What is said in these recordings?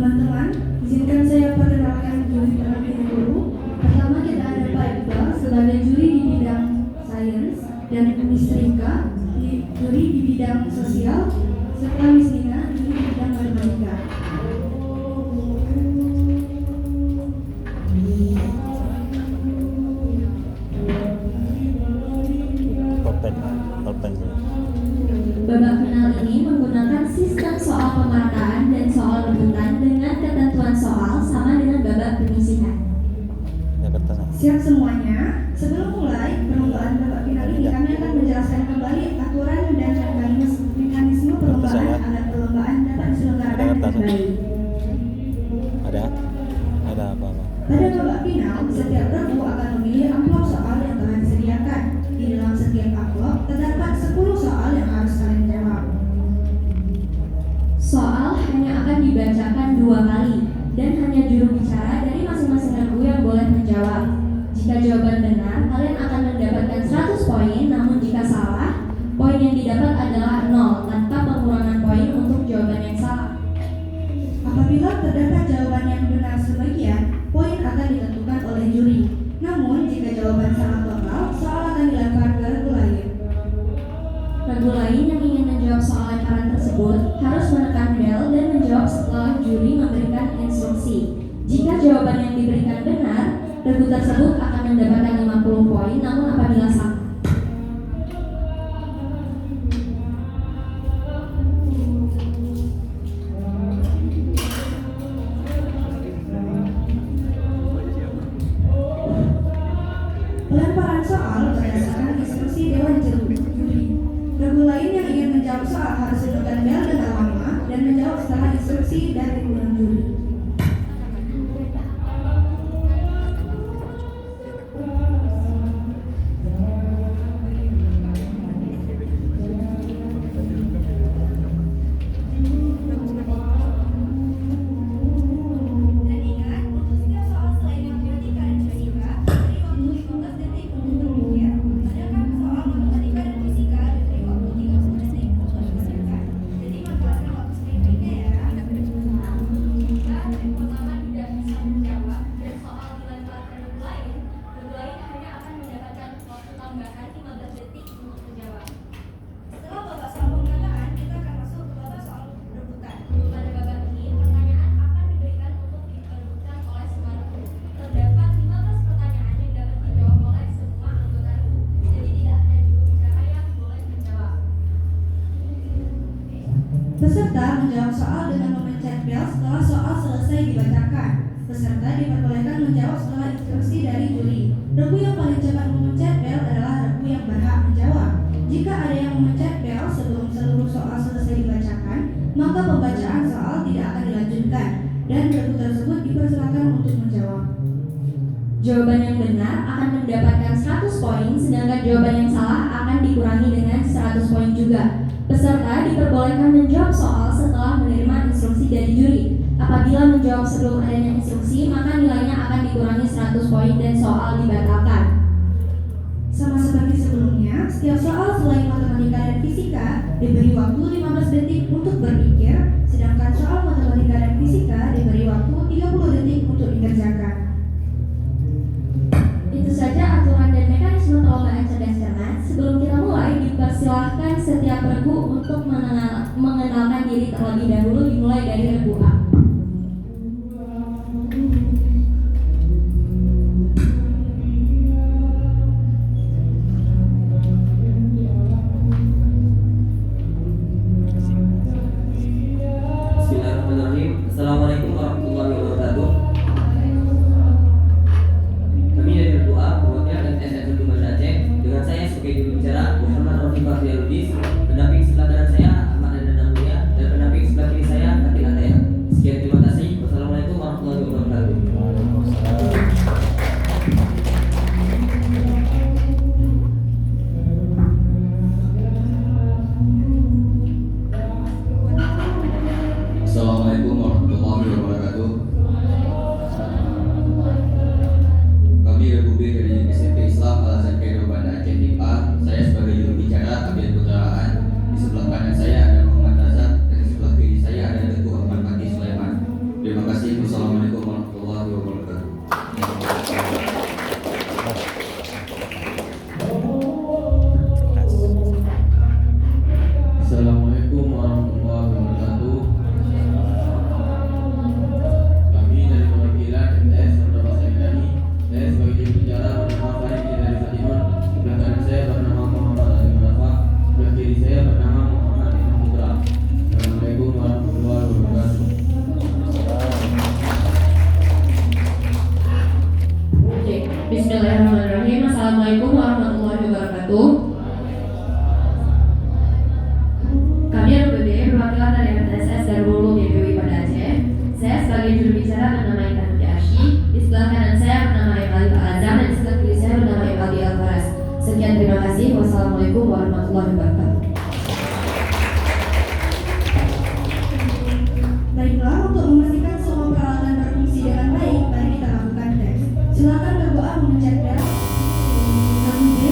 Teman-teman, izinkan saya perkenalkan juri terlebih dahulu. Pertama kita ada Pak Iqbal sebagai juri di bidang sains dan Miss Rika di juri di bidang sosial serta Miss Nina di bidang matematika. Babak final ini menggunakan sistem soal pemerataan dan soal rebutan dengan ketentuan soal sama dengan babak penyisihan. Siap semuanya? Sebelum mulai perlombaan babak final ini, kami akan menjelaskan kembali aturan dan mekanisme perlombaan agar perlombaan dapat diselenggarakan dengan baik. Ada apa? Pada babak final, setiap regu akan memilih amplop soal yang telah disediakan. Di dalam setiap amplop terdapat 10 soal yang harus kalian jawab. Soal hanya akan dibacakan 2 kali dan hanya juru bicara dari masing-masing regu yang boleh menjawab. Jika jawaban benar, kalian akan mendapatkan 100 poin, namun jika salah, poin yang didapat adalah 0 tanpa pengurangan poin untuk jawaban yang salah. Apabila terdapat jawaban yang benar sebagian, poin akan ditentukan oleh juri. Namun, jika jawaban salah total, soal akan dilempar ke regu lain. Regu lain yang ingin menjawab soal lemparan tersebut harus menekan bel dan menjawab setelah juri memberikan instruksi. Jika jawaban yang diberikan benar, regu tersebut akan mendapatkan 50 poin, namun apabila salah, Pelemparan soal berdasarkan instruksi Dewan Juri. Regu lain yang ingin menjawab soal harus menekan bel dengan lama dan menjawab setelah instruksi dari Dewan Juri. Dan ingat, untuk setiap soal selain matematika dan fisika, beri waktu 15 detik untuk berpikir. Adakah soal matematika dan fisika diberi waktu 30 detik untuk dikerjakan. Jadi manfaatkan waktu sedikitnya ya. jika yang pertama tidak bisa menjawab dan soal dilempar ke regu lain hanya akan mendapatkan waktu tambahan 15 detik untuk menjawab. Setelah babak soal pemerataan, kita akan masuk ke babak soal rebutan. Pada babak ini, pertanyaan akan diberikan untuk diperebutkan oleh semua regu. Terdapat 15 pertanyaan yang dapat dijawab oleh semua anggota regu, jadi tidak hanya juru bicara yang boleh menjawab. Peserta menjawab soal dengan memencet bel setelah soal selesai dibacakan. Peserta diperbolehkan menjawab setelah instruksi dari juri. Regu yang paling cepat memencet bel adalah regu yang berhak menjawab. Jika ada yang memencet bel sebelum seluruh soal selesai dibacakan, maka pembacaan soal tidak akan dilanjutkan dan regu tersebut dipersilakan untuk menjawab. Jawaban yang benar akan mendapatkan 100 poin, sedangkan jawaban yang salah akan dikurangi dengan 100 poin juga. Peserta diperbolehkan menjawab soal setelah menerima instruksi dari juri. Apabila menjawab sebelum adanya instruksi, maka nilainya akan dikurangi 100 poin dan soal dibatalkan. Sama seperti sebelumnya, setiap soal selain matematika dan fisika diberi waktu 15 detik untuk berpikir, sedangkan soal matematika dan fisika diberi waktu 30 detik untuk dikerjakan. Itu saja aturan dan mekanisme perlombaan cerdas cermat. Sebelum kita mulai, dipersilahkan setiap regu untuk mengenalkan diri terlebih dahulu, dimulai dari regu A. Bismillahirrahmanirrahim. Assalamualaikum warahmatullahi wabarakatuh. Kami dari Regu A, perwakilan dan SN1 Banda Aceh. Dengan saya sebagai juru bicara Muhammad Rafi Fakhrialudis. Pendamping sebelah kanan saya Ahmad Adnan Mulia dan pendamping sebelah kiri saya Fatin Ataya. Wassalamualaikum warahmatullahi wabarakatuh. Baiklah, untuk memastikan semua peralatan berfungsi dengan baik, mari kita lakukan tes. Silakan regu A memencet bel. Regu B.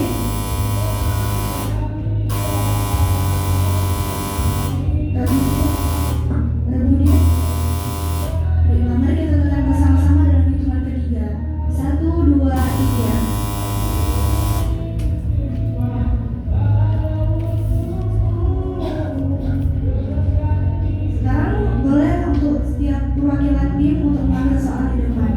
Regu D. Baiklah, mari kita tekan bersama-sama dalam hitungan ketiga. 1, 2, 3. Sekarang boleh untuk setiap perwakilan tim untuk mengambil soal di depan.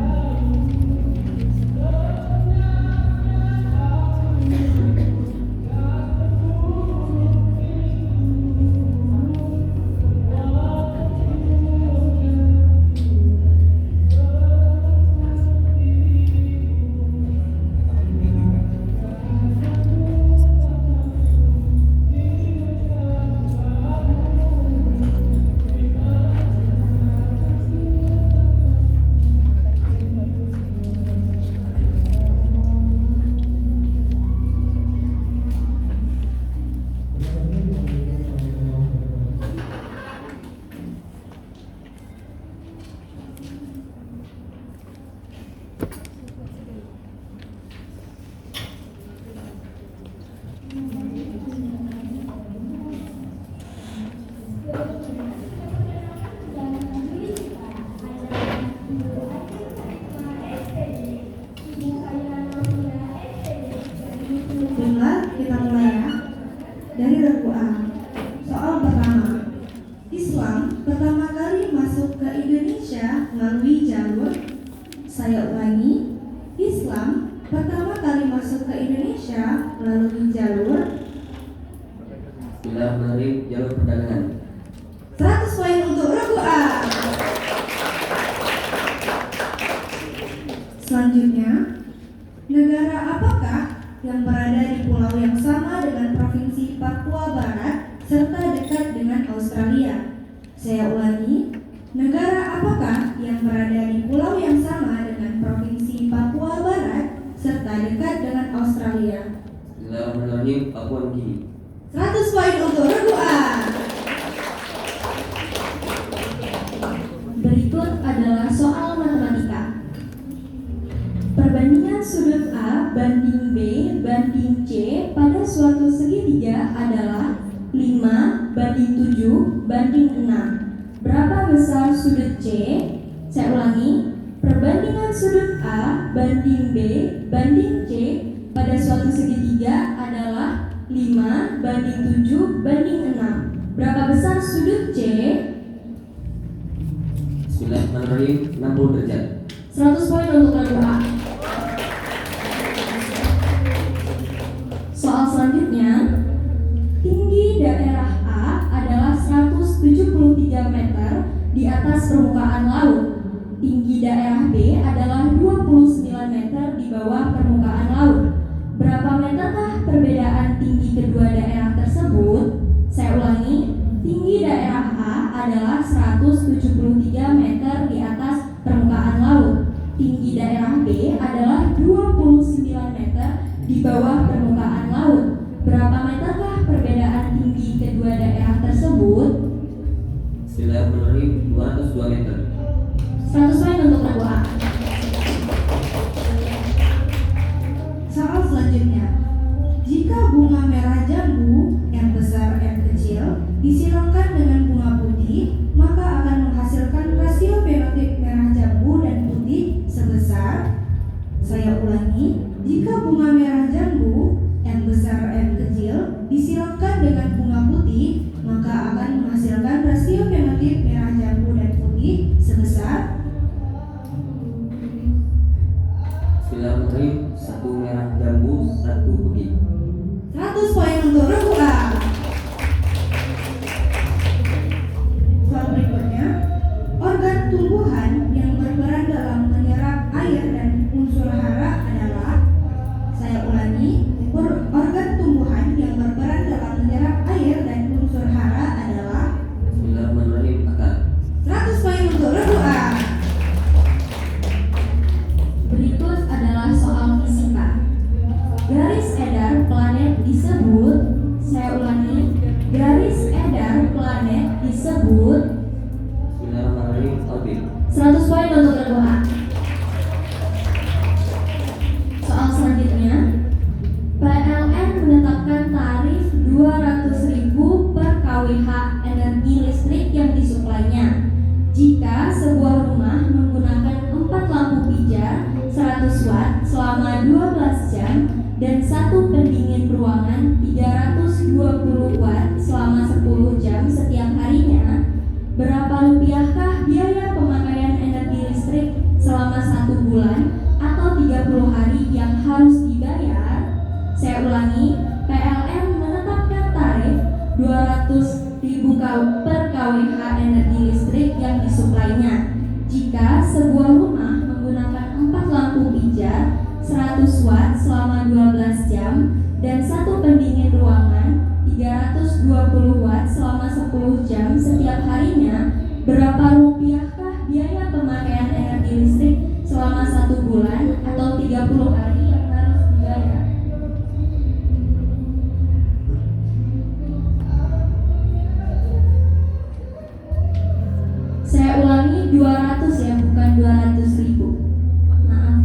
Baiklah, kita mulai ya. Dari regu A. Soal pertama. Islam pertama kali masuk ke Indonesia melalui jalur. Saya ulangi. Islam pertama kali masuk ke Indonesia melalui jalur. Melalui jalur perdagangan. 100 poin untuk regu A. Selanjutnya, negara apakah yang berada di pulau yang sama dengan Provinsi Papua Barat serta dekat dengan Australia? Saya ulangi, negara apakah yang berada di pulau yang sama dengan Provinsi Papua Barat serta dekat dengan Australia? Melalui Papua Nugini. 100 poin untuk regu A. Berikut adalah soal matematika. Perbandingan sudut A banding B banding C pada suatu segitiga adalah 5 banding 7 banding 6. Berapa besar sudut C? Saya ulangi. Perbandingan sudut A banding B banding C pada suatu segitiga adalah 5 banding 7 banding 6. Berapa besar sudut C? Melalui 60 derajat. 100 poin untuk regu A. Soal selanjutnya, tinggi daerah A adalah 173 meter di atas permukaan laut. Tinggi daerah B adalah 29 meter di bawah permukaan laut. Berapa meterkah perbedaan tinggi kedua daerah tersebut? Saya ulangi, tinggi daerah A adalah 173 meter di atas permukaan laut. Tinggi daerah B adalah 29 meter di bawah permukaan laut. Berapa meterkah perbedaan tinggi kedua daerah tersebut? Melalui 202 meter. 100 poin untuk regu A. Soal selanjutnya. Jika bunga merah jambu M besar M kecil disiramkan dengan bunga putih, maka akan menghasilkan rasio fenotip merah jambu dan putih sebesar. Saya ulangi, jika bunga merah jambu M besar M kecil disiramkan dengan bunga putih, maka akan menghasilkan rasio fenotip merah jambu dan putih sebesar. Melalui 1 merah jambu 1 putih. 100 poin untuk regu A. Soal berikutnya, organ tumbuhan yang berperan dalam menyerap air dan unsur hara adalah. Berapa rupiahkah biaya pemakaian energi listrik selama 1 bulan atau 30 hari yang harus dibayar? Saya ulangi 200 ya, bukan 200.000. Maaf.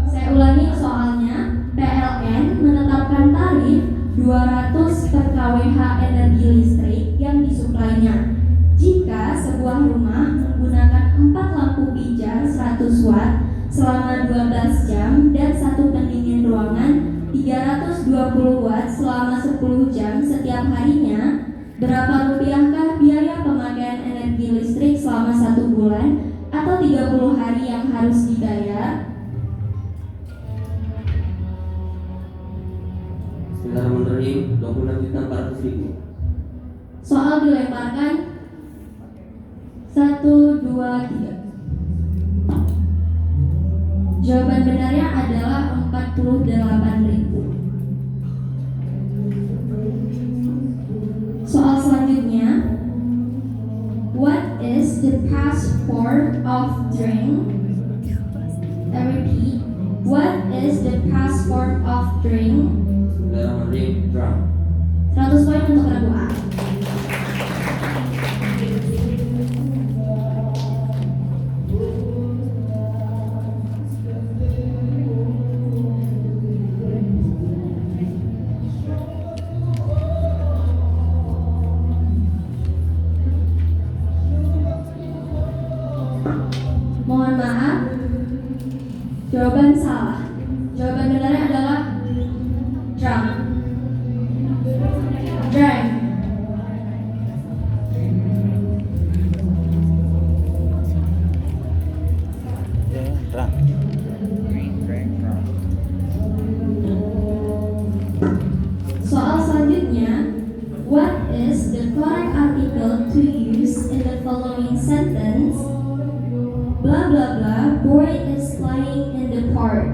Saya ulangi soalnya, PLN menetapkan tarif 200 per kWh energi listrik yang disuplainya. Jika sebuah rumah menggunakan 4 lampu pijar 100 watt selama 12 jam dan 1 pendingin ruangan 320 watt selama 10 jam setiap harinya, berapa rupiahkah biaya pemakaian energi listrik selama 1 bulan atau 30 hari yang harus dibayar? Bismillahirrahmanirrahim. 26.400.000. Soal dilemparkan. 1, 2, 3. Jawaban benarnya adalah 48.000. Soal selanjutnya. What is the passport of drink? I repeat. What is the passport of drink? Bismillahirrahmanirrahim. Drum. 100 poin untuk regu A. Mohon maaf, jawaban salah. Jawaban benarnya adalah drum. Drum. Soal selanjutnya, what is the correct article to use in the following sentence? Blah blah blah, boy is playing in the park.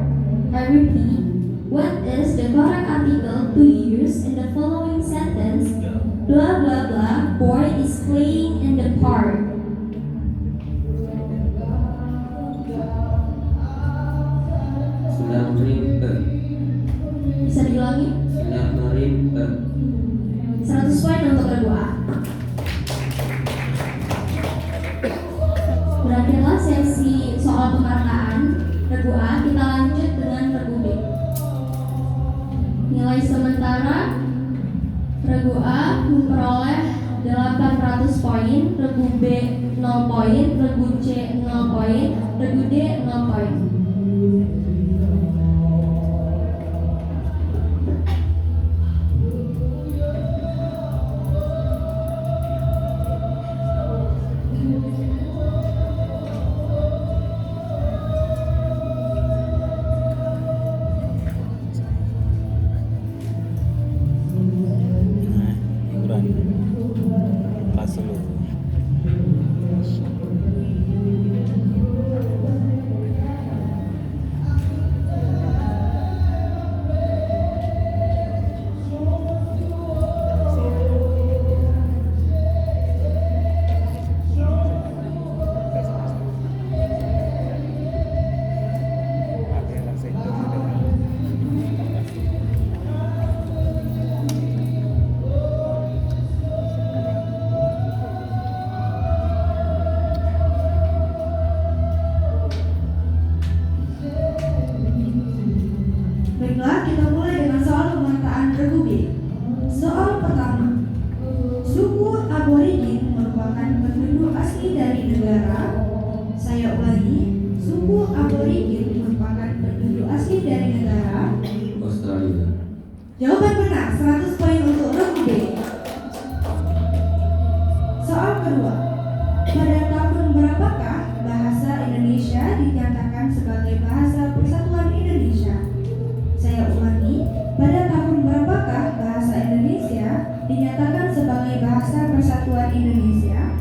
I repeat, what is the correct article to use in the following sentence? Blah blah blah, boy is playing in the park. Bismillahirrahmanirrahim. Bisa diulangi? Bismillahirrahmanirrahim. 100 poin untuk regu A. Berakhirlah sesi soal pemartaan regu A. Kita lanjut dengan regu B. Nilai sementara regu A memperoleh 800 poin, regu B 0 poin, regu C 0 poin, regu D 0 poin. Baiklah, kita mulai dengan soal pemetaan regu B. Soal pertama. Suku aborigin merupakan penduduk asli dari negara. Saya ulangi. Suku aborigin merupakan penduduk asli dari negara Australia. Jawaban benar, 100 poin untuk regu B. Soal kedua. Pada tahun berapakah bahasa Indonesia dinyatakan sebagai bahasa persatuan Indonesia? Saya ulangi, pada tahun berapakah bahasa Indonesia dinyatakan sebagai bahasa persatuan Indonesia?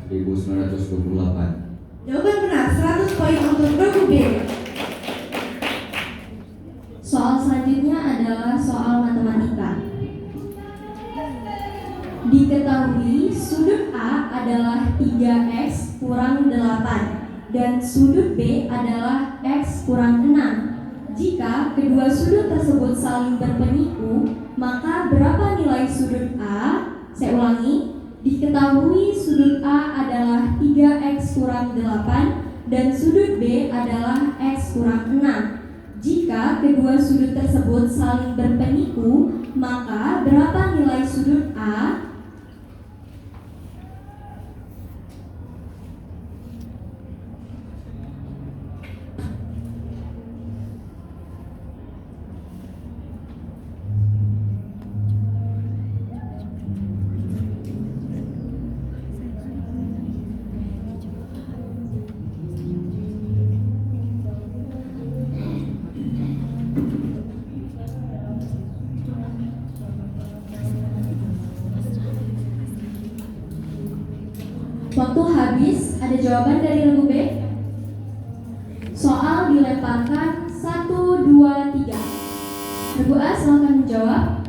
1928. Jawaban benar, 100 poin untuk regu B. Soal selanjutnya. selanjutnya adalah soal matematika. Diketahui sudut A adalah 3x kurang 8 dan sudut B adalah x kurang 6. Jika kedua sudut tersebut saling berpeniku, maka berapa nilai sudut A? Saya ulangi, diketahui sudut A adalah 3x kurang 8 dan sudut B adalah x kurang 6. Jika kedua sudut tersebut saling berpeniku, maka berapa nilai sudut A? Waktu habis, ada jawaban dari regu B? Soal dilemparkan 1, 2, 3. Regu A silakan menjawab.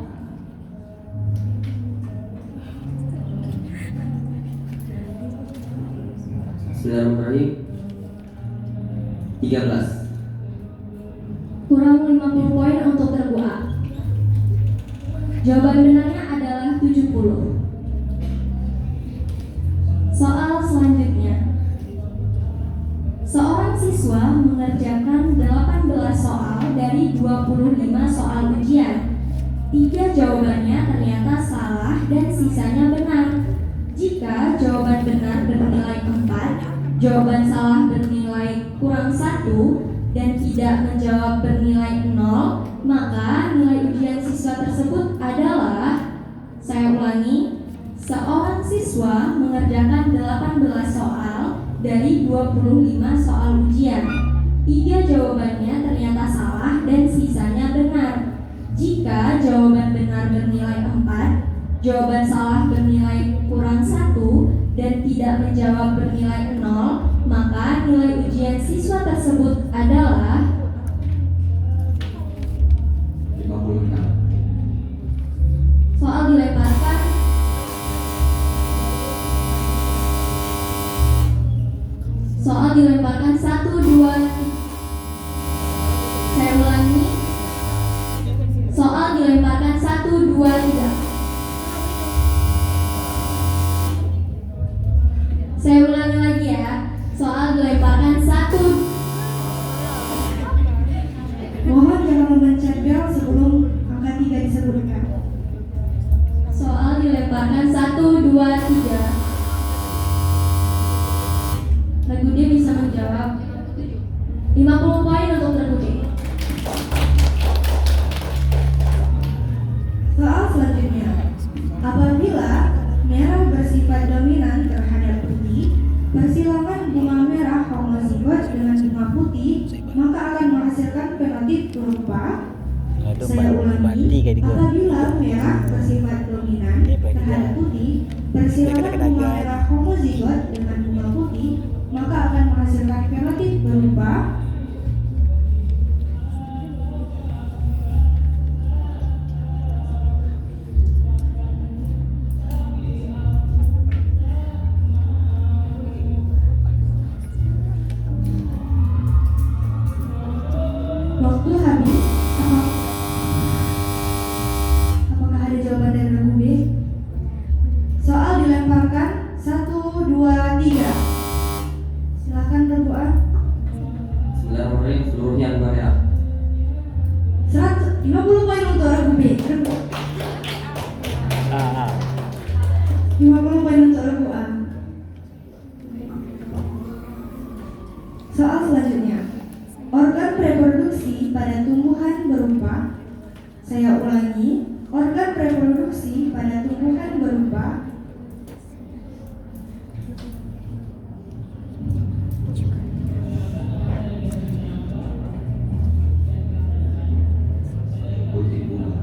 Bismillahirrahmanirrahim. 13. Kurang 50 poin untuk regu A. Jawaban benarnya adalah 70. Soal selanjutnya. Seorang siswa mengerjakan 18 soal dari 25 soal ujian. 3 jawabannya ternyata salah dan sisanya benar. Jika jawaban benar bernilai 4, jawaban salah bernilai kurang 1, dan tidak menjawab bernilai 0, maka nilai ujian siswa tersebut adalah, saya ulangi, seorang siswa mengerjakan 18 soal dari 25 soal ujian. 3 jawabannya ternyata salah dan sisanya benar. Jika jawaban benar bernilai 4, jawaban salah bernilai kurang 1, dan tidak menjawab bernilai 0, maka nilai ujian siswa tersebut adalah 56. soal dilemparkan. Soal dilemparkan 1, 2, 3. Saya ulangi. Soal dilemparkan 1, 2, 3. Saya ulangi lagi ya. Soal dilemparkan 1. Mohon jangan memencet bel sebelum angka 3 disebutkan. Soal dilemparkan 1, 2, 3. Regu D bisa menjawab. 50 poin untuk regu D. Soal selanjutnya. Apabila merah bersifat dominan terhadap putih, persilangan bunga merah homozigot dengan bunga putih maka akan menghasilkan fenotip berupa, saya ulangi, apabila merah bersifat dominan terhadap putih, persilangan bunga merah homozigot dengan bunga putih maka akan menghasilkan fenotip berupa waktu habis. Apakah ada jawaban dari regu B? Soal dilemparkan 1, 2, 3. Silakan regu A. Bismillahirrahmanirrahim. Seluruhnya bunga merah. 50 poin untuk regu B. Regu 50 poin untuk regu A. Soal selanjutnya. Organ reproduksi pada tumbuhan berupa, saya ulangi, organ reproduksi pada tumbuhan berupa Putih bunga.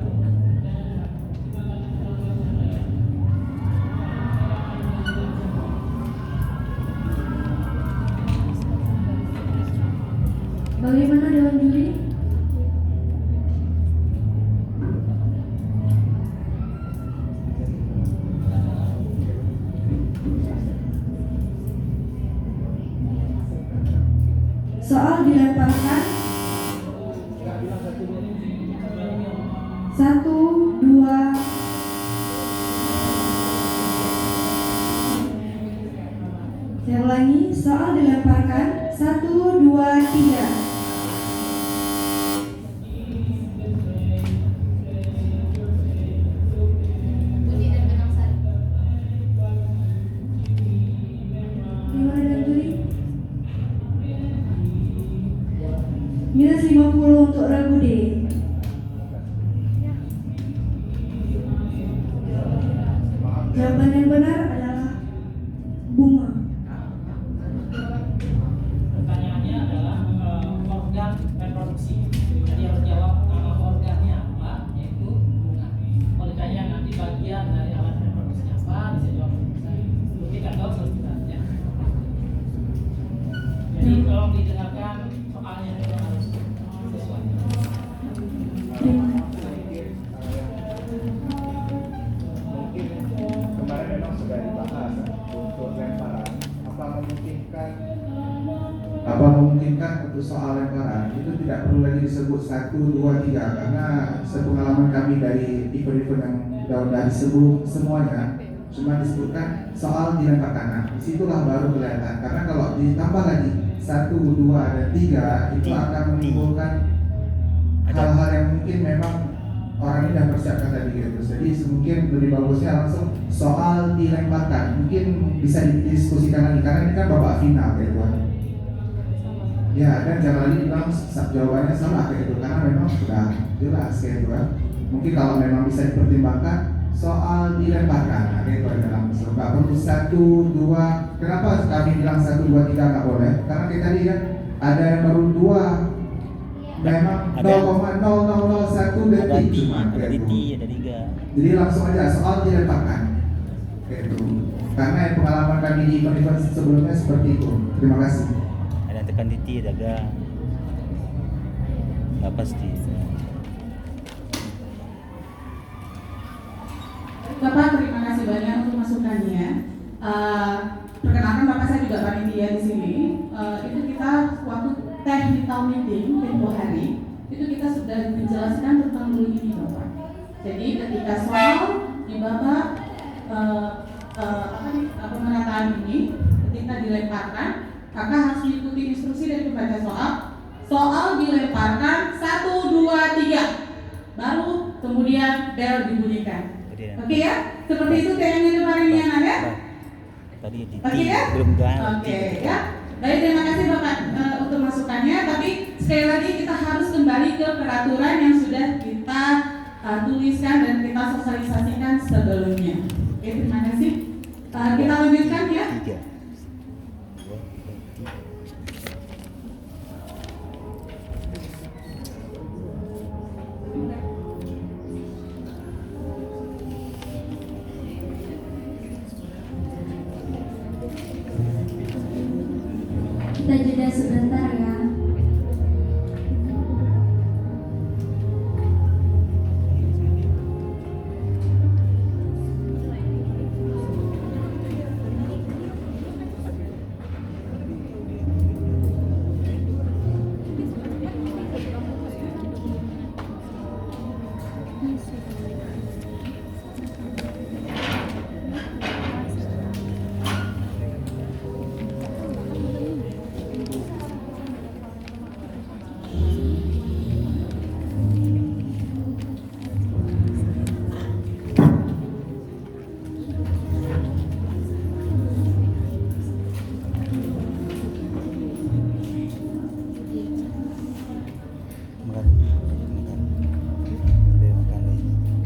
soal dilemparkan. 1, 2. Saya ulangi, soal dilemparkan. 1, 2, 3. Gimana dengan juri? Minus 50 untuk Ragu D. Jawaban yang benar adalah bunga. Pertanyaannya adalah organ reproduksi. Jadi harus jawab nama organnya apa, yaitu bunga. Oleh karena nanti bagian dari alat reproduksinya apa bisa jawab dengan saya. Buktikan dong ya. Jadi tolong didengarkan soalnya harus sesuai. Kemarin memang sudah dibahas untuk lemparan. Apa memungkinkan untuk soal lemparan itu tidak perlu lagi disebut 1, 2, 3 karena sepengalaman kami dari event-event yang sudah disebut semuanya cuma disebutkan soal dilemparkan. Nah, disitulah baru kelihatan karena kalau ditambah lagi 1, 2, dan 3 itu akan menimbulkan hal-hal yang mungkin memang orang ini sudah persiapkan tadi gitu. Jadi mungkin lebih bagusnya langsung soal dilemparkan. Mungkin bisa didiskusikan lagi karena ini kan babak final kayak gitu. Ya, dan jangan lagi bilang jawabannya sama kayak gitu karena memang sudah jelas kayak gitu kan. Mungkin kalau memang bisa dipertimbangkan soal dilemparkan, nah, kayak itu aja langsung. Nggak perlu 1, 2. Kenapa kami bilang 1, 2, 3 nggak boleh? Karena kayak tadi kan ada yang baru 2. Memang 0,0001 detik cuma ada kayak gitu. ada 3. Jadi langsung aja soal dilemparkan kayak itu. Karena pengalaman kami di event sebelumnya seperti itu. Terima kasih. Ada yang tekan titik jaga. Nggak pasti. Bapak, terima kasih banyak untuk masukannya. Perkenalkan Bapak, saya juga panitia di sini. Itu kita waktu technical meeting tempo hari itu kita sudah menjelaskan tentang rule ini Bapak. Jadi ketika soal di Bapak pemerataan ini ketika dilemparkan maka harus diikuti instruksi dari pembaca soal. Soal dilemparkan 1, 2, 3 baru kemudian bel dibunyikan. Oke ya, seperti itu kayaknya kemarin yang ada. Tadi di Oke ya? belum ganti. Oke ya. Baik, terima kasih Bapak untuk masukannya. Tapi sekali lagi kita harus kembali ke peraturan yang sudah kita tuliskan dan kita sosialisasikan sebelumnya. Oke, terima kasih. Kita lanjutkan ya. 3. Kita jeda sebentar ya. Makan. Makan. Makan.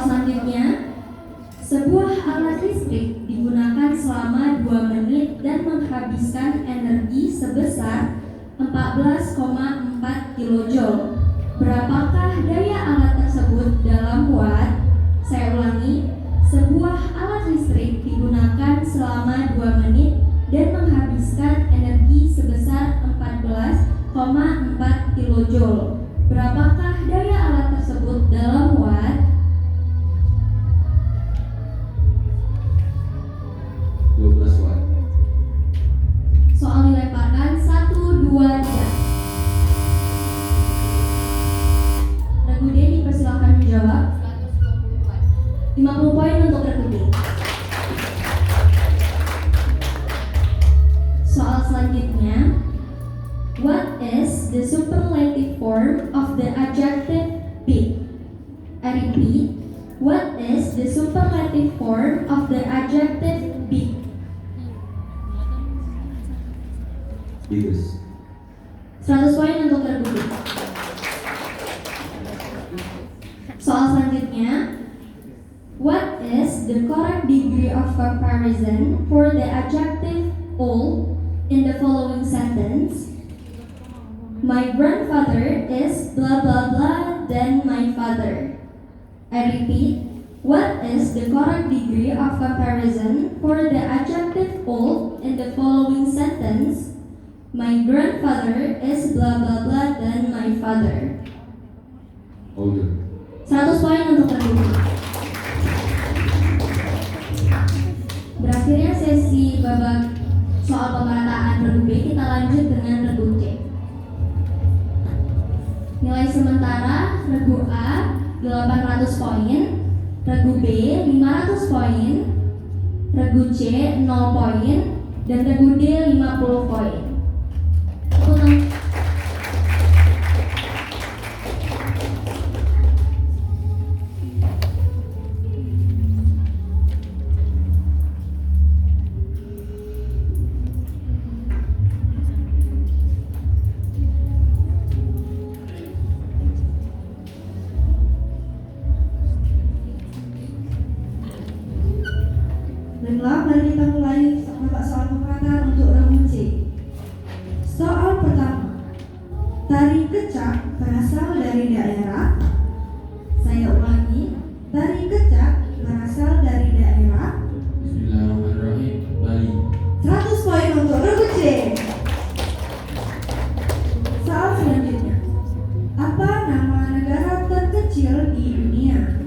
selanjutnya, sebuah alat listrik digunakan selama 2 menit dan menghabiskan energi sebesar 14,4 kJ. Berapakah daya alat tersebut dalam watt? Saya ulangi, sebuah alat listrik digunakan selama 2 menit dan menghabiskan energi sebesar 14,4 kJ. Berapakah daya alat tersebut dalam watt? 12 watt. Soal dilemparkan 1, 2, 3. Regu D dipersilakan menjawab. 50 poin untuk regu D. Soal selanjutnya, what is the superlative form of the adjective big? I repeat, what is the superlative form of the adjective big? Biggest. 100 poin untuk regu B. Soal selanjutnya, what is the correct degree of comparison for the adjective old in the following sentence? My grandfather is blah blah blah than my father. I repeat, what is the correct degree of comparison for the adjective old in the following sentence? My grandfather is blah blah blah than my father. Older. 100 poin untuk regu B. Berakhirnya sesi babak soal pemerataan regu B, kita lanjut dengan regu C. Nilai sementara regu A 800 poin, regu B 500 poin, regu C 0 poin, dan regu D 50 poin. Untuk Baiklah, mari kita mulai babak soal pemerataan untuk regu C. Soal pertama, tari kecak berasal dari daerah. Saya ulangi, tari kecak berasal dari daerah. Bismillahirrahmanirrahim. Bali. 100 poin untuk regu C. Soal selanjutnya, apa nama negara terkecil di dunia?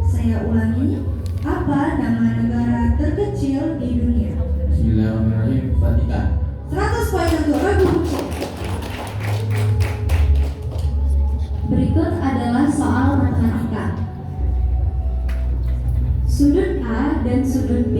Saya ulangi, apa nama negara terkecil di dunia? Bismillahirrahmanirrahim. Vatikan. 100 poin untuk regu C. berikut adalah soal matematika. Sudut A dan sudut B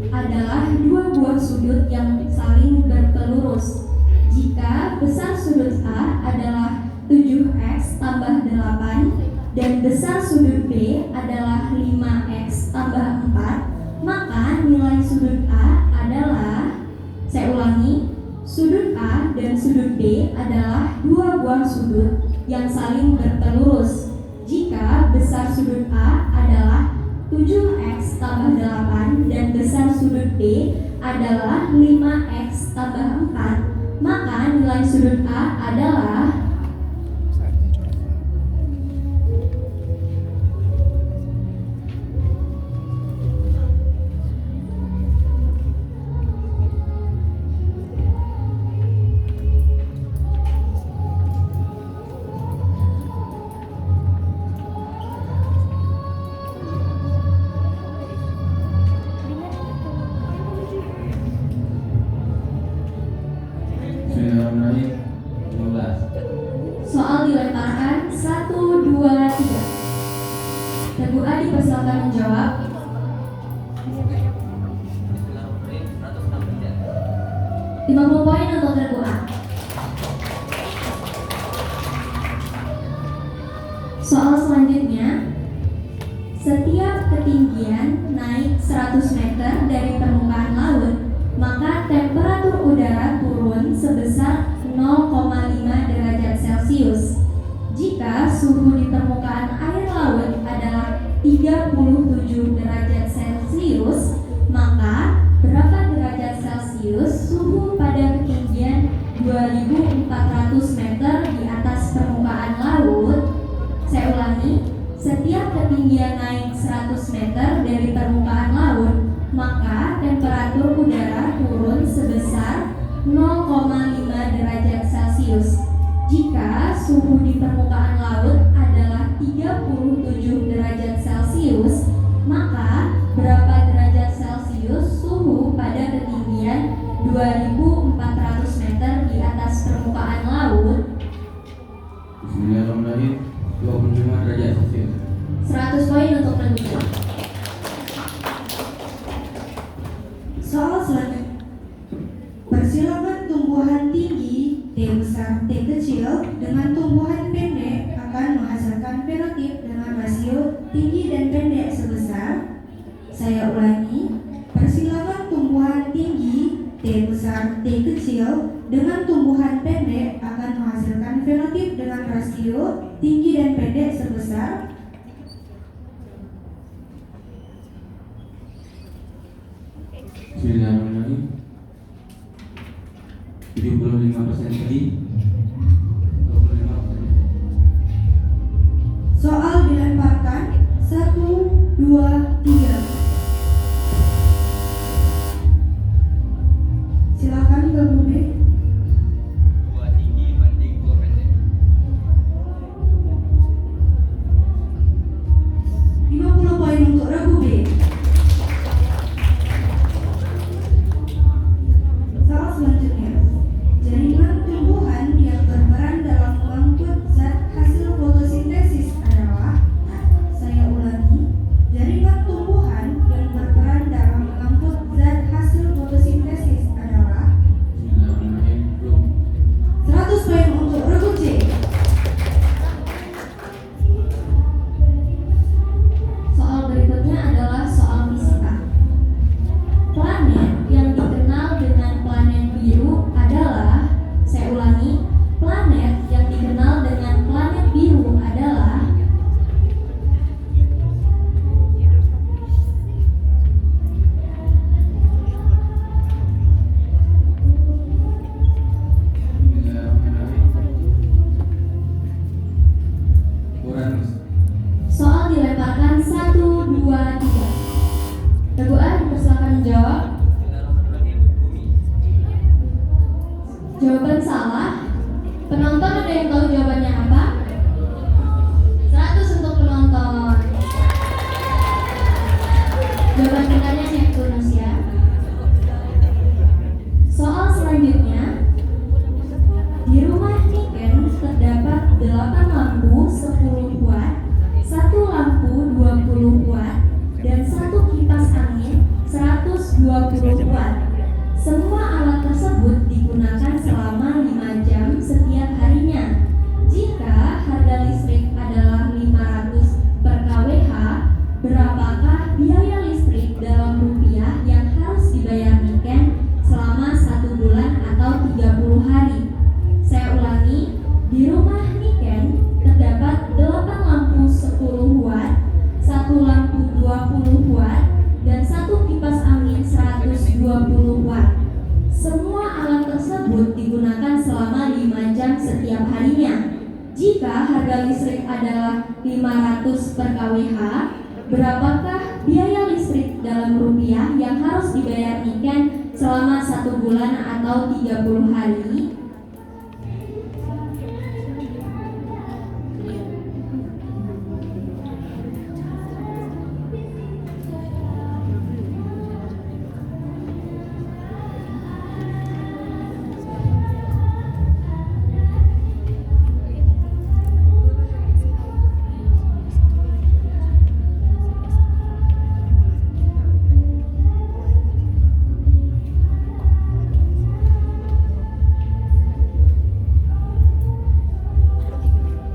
adalah dua buah sudut yang saling berpelurus. Jika besar sudut A adalah 7x tambah 8 dan besar sudut B adalah 5x tambah 4, maka nilai sudut A adalah, saya ulangi, sudut A dan sudut B adalah dua buah sudut yang saling berpelurus. Jika besar sudut A adalah 7x tambah 8 dan besar sudut B adalah 5x tambah 4, maka nilai sudut A adalah Bismillahirrahmanirrahim. 15. soal dilemparkan 1, 2, 3. Regu A dipersilakan menjawab. Bismillahirrahmanirrahim. 163. 50 poin untuk regu A. Soal selanjutnya, setiap ketinggian naik 100 meter dari permukaan laut, maka temperatur udara turun sebesar 0,5 derajat Celcius. Jika suhu di permukaan air laut adalah 37 derajat Celcius, maka berapa derajat Celcius suhu pada ketinggian 2400 meter di atas permukaan laut? Saya ulangi, setiap ketinggian naik 100 meter dari permukaan laut, maka temperatur udara turun sebesar 0,5 derajat Celcius. Jika suhu di permukaan laut adalah 37 derajat Celcius, maka berapa derajat Celcius suhu pada ketinggian 2400 meter di atas permukaan laut? Bismillahirrahmanirrahim. 25 derajat Celcius. 100 poin untuk Reguce. Soal selanjutnya. Persilangan tumbuhan tinggi T besar T kecil dengan tumbuhan pendek akan menghasilkan fenotip dengan rasio tinggi dan pendek sebesar. Saya ulangi, persilangan tumbuhan tinggi T besar T kecil dengan tumbuhan pendek akan menghasilkan fenotip dengan rasio tinggi dan pendek sebesar. Bismillahirrahmanirrahim. 75% tadi, 25%. Soal dilemparkan 1, 2, 3. Silakan Ke Budi. 2 tinggi banding 2 pendek. 50 poin untuk Reguce. Soal selanjutnya. Jaringan tumbuhan yang berperan dalam mengangkut zat hasil fotosintesis adalah. Saya ulangi, jaringan tumbuhan yang berperan dalam mengangkut zat hasil fotosintesis adalah. Bismillahirrahmanirrahim. Belum. 100 poin untuk Reguce. Soal berikutnya adalah soal fisika. Planet yang dikenal dengan planet biru adalah, saya ulangi, planet yang dikenal dengan planet biru adalah. Bismillahirrahmanirrahim. Uranus. Soal dilemparkan 1, 2, 3. Reguce dipersilakan menjawab. Bismillahirrahmanirrahim. Bumi. Jawaban salah. Penonton ada yang tahu jawabannya apa? 100 untuk penonton. Jawaban benarnya Neptunus ya. Soal selanjutnya. Di rumah Niken terdapat 8 lampu 10 watt, 1 lampu 20 watt, dan 1 kipas angin 120 watt. Semua alat tersebut digunakan selama 5 jam setiap harinya. Jika harga listrik adalah 500 per kWh, berapakah biaya listrik dalam rupiah yang harus dibayar Niken selama 1 bulan atau 30 hari? Saya ulangi, di rumah Niken terdapat 8 lampu 10 watt, 1 lampu 20 watt, dan 1 kipas angin 120 watt. Semua alat tersebut digunakan selama 5 jam setiap harinya. Jika harga listrik adalah 500 per kWh, berapakah biaya listrik dalam rupiah yang harus dibayar Niken selama 1 bulan atau 30 hari?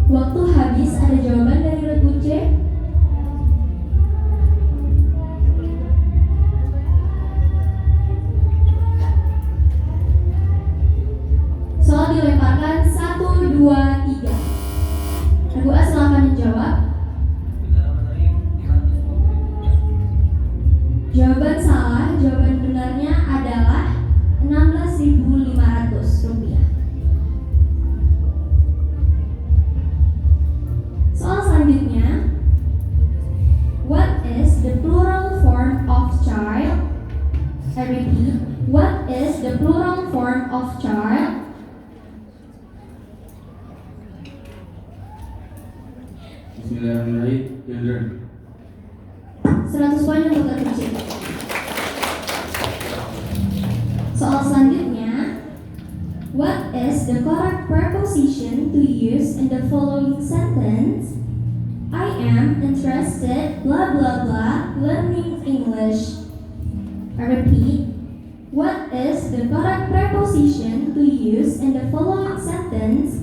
Waktu habis, ada jawaban dari Reguce? Soal dilemparkan 1, 2, 3. Reguce silakan menjawab. Bismillahirrahmanirrahim. 500 Jawaban salah, jawaban benarnya adalah 16.500 rupiah. Soal selanjutnya, what is the plural form of child? I repeat, what is the plural form of child? Bismillahirrahmanirrahim. Children. 100 poin untuk terkecil. Soal selanjutnya, what is the correct preposition to use in the following sentence? I am interested, blah blah blah, learning English. I repeat, what is the correct preposition to use in the following sentence?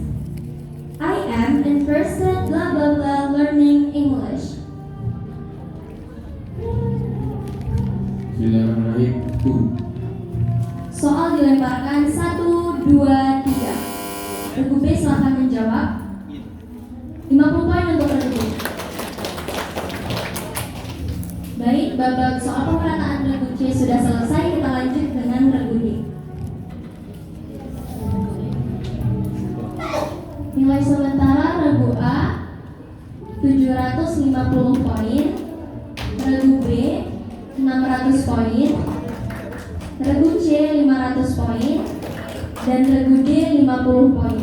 I am interested, blah blah blah, learning English. Bismillahirrahmanirrahim. 2. Soal dilemparkan 1, 2, 3. Regu B silahkan menjawab. 50 poin untuk Regu B. Baik, babak soal pemerataan Regu C sudah selesai. Kita lanjut dengan Regu D. Nilai sementara Regu A 750 poin, Regu B 600 poin, Regu C 500 poin, dan Regu D 50 poin.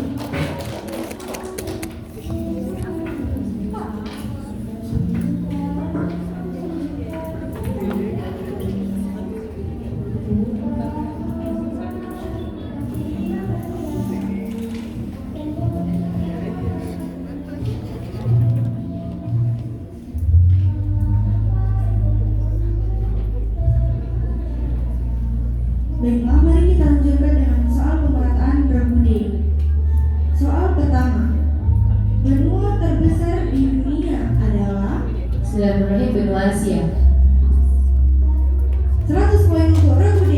Baiklah, mari kita lanjutkan dengan soal pemerataan Regu D. Soal pertama, benua terbesar di dunia adalah? Bismillahirrahmanirrahim. Benua Asia. 100 poin untuk Regu D.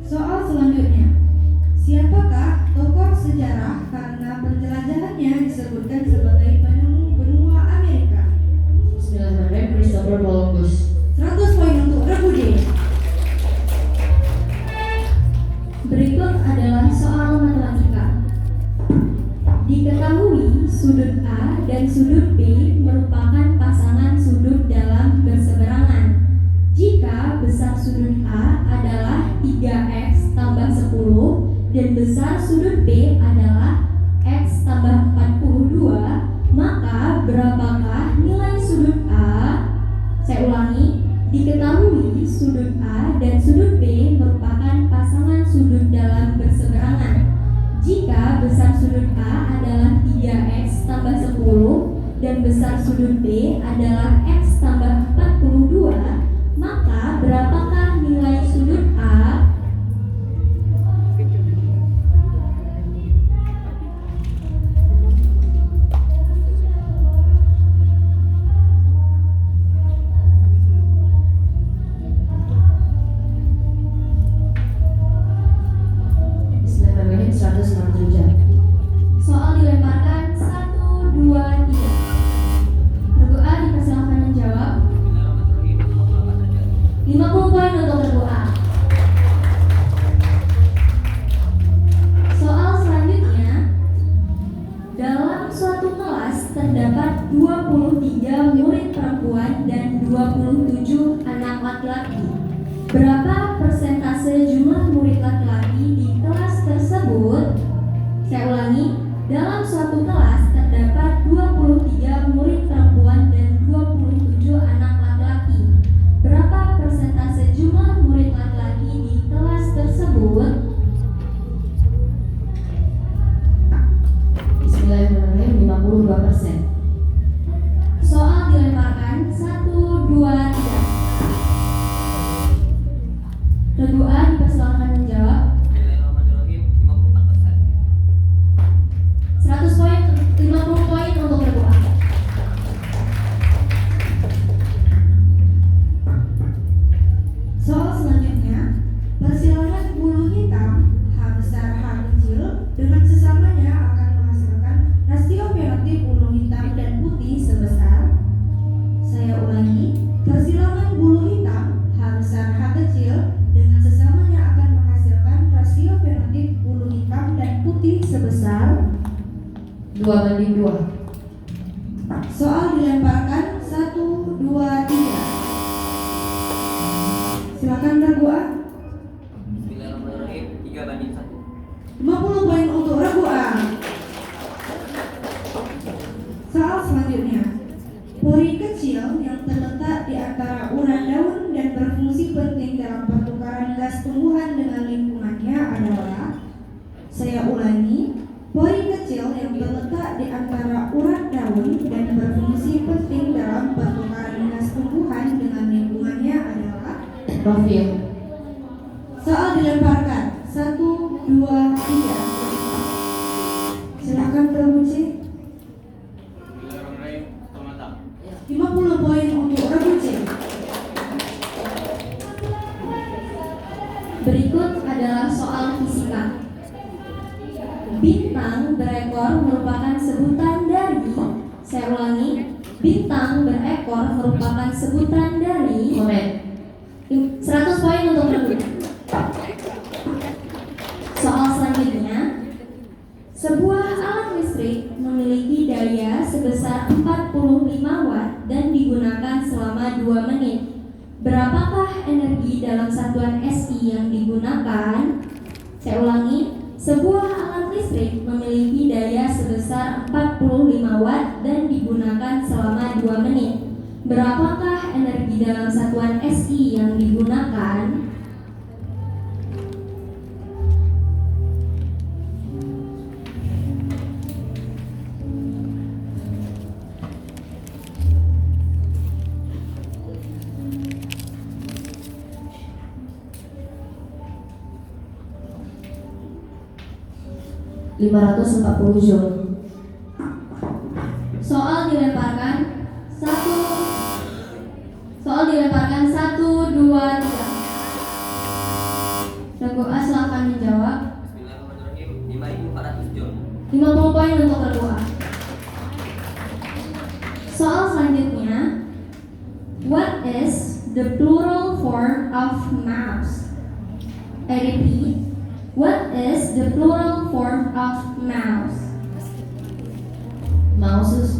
Soal selanjutnya, siapakah tokoh sejarah karena penjelajahannya disebutkan sebagai penemu benua Amerika? Bismillahirrahmanirrahim. Christopher Columbus. 100 poin untuk Regu D. Berikut adalah soal matematika. Diketahui sudut A dan sudut B merupakan pasangan sudut dalam berseberangan. Jika besar sudut A adalah 3x tambah 10 dan besar sudut B adalah x tambah 42, maka berapakah nilai sudut A? Saya ulangi, diketahui sudut A dan sudut B merupakan pasangan sudut dalam berseberangan. Jika besar sudut A adalah 3x tambah 10 dan besar sudut B adalah x tambah 42, maka berapakah nilai sudut A? Bismillahirrahmanirrahim. 167. Soal dilemparkan 1, 2, 3. Regu A dipersilakan menjawab. Bismillahirrahmanirrahim. 50 poin untuk Regu A. Soal selanjutnya, dalam suatu kelas terdapat 23 murid perempuan dan 27 anak laki-laki. Berapa persentase jumlah murid laki-laki di kelas tersebut? Saya ulangi, dalam suatu kelas terdapat 23 murid perempuan dan 27 anak laki-laki. Berapa persentase jumlah murid laki-laki di kelas tersebut? Bismillahirrahmanirrahim. 52%. Soal dilemparkan 1, 2, 3. Regu A dipersilakan menjawab. Bismillahirrahmanirrahim. 54%. 100 poin untuk 2-2. Soal dilemparkan 1, 2, 3. Silakan regu A. Bismillahirrahmanirrahim. 3-1. 50 poin untuk regu A. Soal selanjutnya. Pori kecil yang terletak di antara urat daun dan berfungsi penting dalam pertukaran gas tumbuhan dengan lingkungannya adalah, saya ulangi, pori kecil yang terletak di antara urat daun dan berfungsi penting dalam pertukaran gas tumbuhan dengan lingkungannya adalah. Rofil. Soal dilemparkan 1, 2, 3. Silakan Prabu C. 50 poin untuk Prabu C. Berikut adalah soal fisika. Bintang berekor merupakan sebutan dari, saya ulangi, bintang berekor merupakan sebutan dari Komet. 100 poin untuk Prabu. Soal selanjutnya, sebuah alat listrik memiliki daya sebesar 45 watt dan digunakan selama 2 menit. Berapakah energi dalam satuan SI yang digunakan? Saya ulangi, sebuah alat listrik memiliki daya sebesar 45 watt dan digunakan selama 2 menit. Berapakah energi dalam satuan SI yang digunakan? (540 joule). Soal dilemparkan 1, 2, 3. Regu A silakan menjawab. Bismillahirrahmanirrahim. 5.400 joule. 50 poin untuk regu A. Soal selanjutnya, what is the plural form of mouse? I repeat, what is the plural form of mouse? Mouses.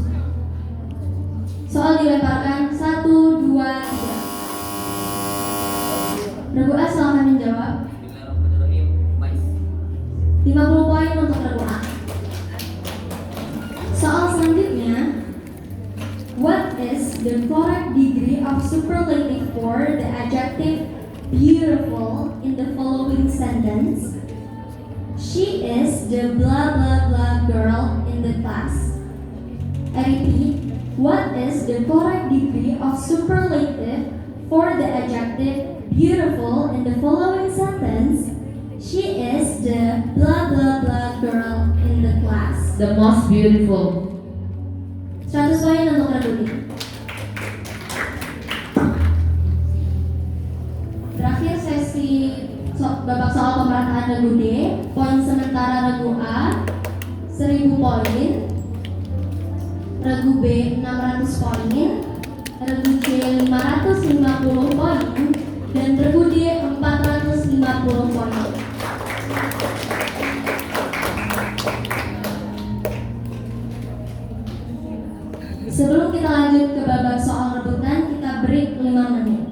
Soal dilemparkan 1, 2, 3. Regu A silakan menjawab. Bismillahirrahmanirrahim. Mais. 50 poin untuk regu A. Soal selanjutnya, what is the correct degree of superlative for the adjective beautiful in the following sentence? She is the blah blah blah girl in the class. I repeat, what is the correct degree of superlative for the adjective beautiful in the following sentence? She is the blah blah blah girl in the class. The most beautiful. 100 poin untuk regu B. Terakhir sesi babak soal pemerataan regu D. Poin sementara regu A 1000 poin, regu B 600 poin, regu C 550 poin, dan regu D 450 poin. Sebelum kita lanjut ke babak soal rebutan, kita break 5 menit.